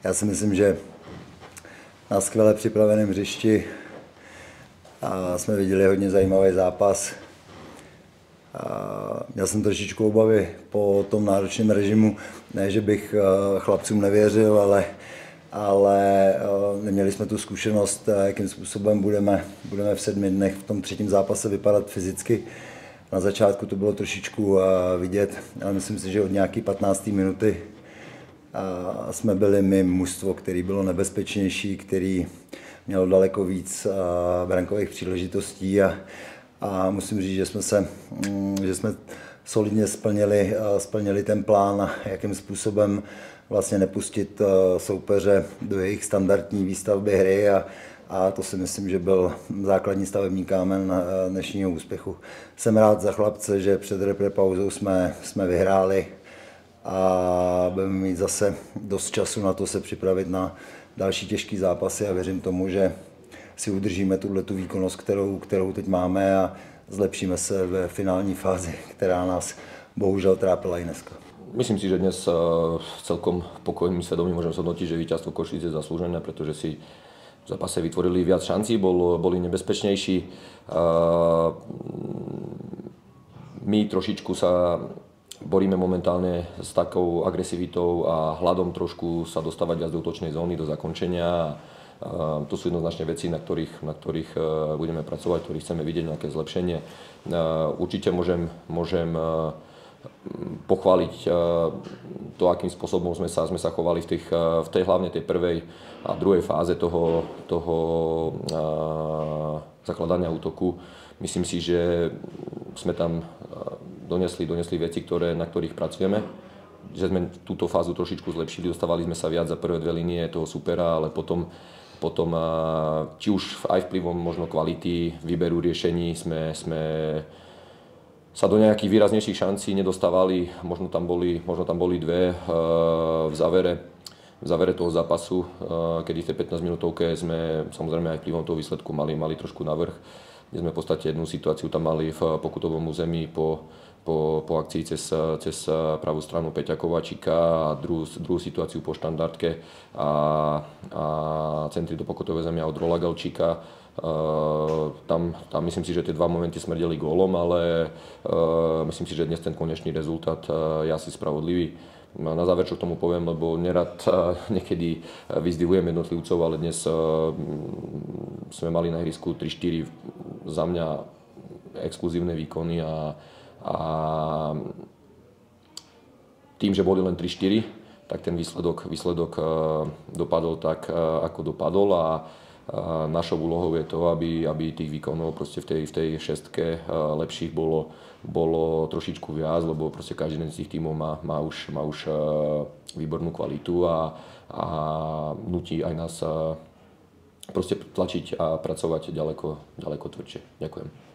Já si myslím, že na skvěle připraveném hřišti a jsme viděli hodně zajímavý zápas. Měl jsem trošičku obavy po tom náročném režimu, ne, že bych chlapcům nevěřil, ale neměli jsme tu zkušenost, jakým způsobem budeme v 7 dnech v tom třetím zápase vypadat fyzicky. Na začátku to bylo trošičku vidět, ale myslím si, že od nějaké 15. minuty jsme byli my mužstvo, který bylo nebezpečnější, který mělo daleko víc brankových příležitostí a musím říct, že jsme solidně splnili ten plán, jakým způsobem vlastně nepustit soupeře do jejich standardní výstavby hry a to si myslím, že byl základní stavební kámen dnešního úspěchu. Jsem rád za chlapce, že před repre pauzou jsme vyhráli a budeme mít zase dost času na to se připravit na další těžké zápasy a věřím tomu, že si udržíme tu výkonnost, kterou teď máme a zlepšíme se ve finální fázi, která nás bohužel trápila i dneska. Myslím si, že dnes celkom pokojným svedomím môžem zhodnotiť, že víťazstvo Košíc je zaslúžené, pretože si v zápase vytvorili viac šancí, boli nebezpečnejší. My trošičku sa boríme momentálne s takou agresivitou a hľadom trošku sa dostávať viac do útočnej zóny, do zakončenia. To sú jednoznačne veci, na ktorých budeme pracovať, ktorých chceme vidieť nejaké zlepšenie. Určite môžem pochváliť to, akým spôsobom sme sa chovali v tej hlavne tej prvej a druhej fáze toho zakladania útoku. Myslím si, že sme tam donesli veci, na ktorých pracujeme. Že sme túto fázu trošičku zlepšili, dostávali sme sa viac za prvé 2 línie toho supera, ale potom či už aj vplyvom možno kvality výberu riešení sme sa do nejakých výraznejších šancí nedostávali, možno tam boli 2 v závere toho zápasu, kedy v tej 15-minútovke sme samozrejme aj vplyvom toho výsledku mali trošku navrch, kde sme v podstate jednu situáciu tam mali v pokutovom území po akcii cez pravú stranu Peťa Kovačíka a druhú situáciu po štandardke a centri do pokutového územia od Rola Galčíka. Tam myslím si, že tie 2 momenty smrdeli gólom, ale myslím si, že dnes ten konečný rezultát je asi spravodlivý. Na záver, čo k tomu poviem, lebo nerad niekedy vyzdvihujem jednotlivcov, ale dnes sme mali na ihrisku 3-4 za mňa exkluzívne výkony a tým, že boli len 3-4, tak ten výsledok dopadol tak, ako dopadol a našou úlohou je to, aby tých výkonov proste v tej šestke lepších bolo trošičku viac, lebo proste každý z tých tímov má už výbornú kvalitu a nutí aj nás proste tlačiť a pracovať ďaleko tvrdšie. Ďakujem.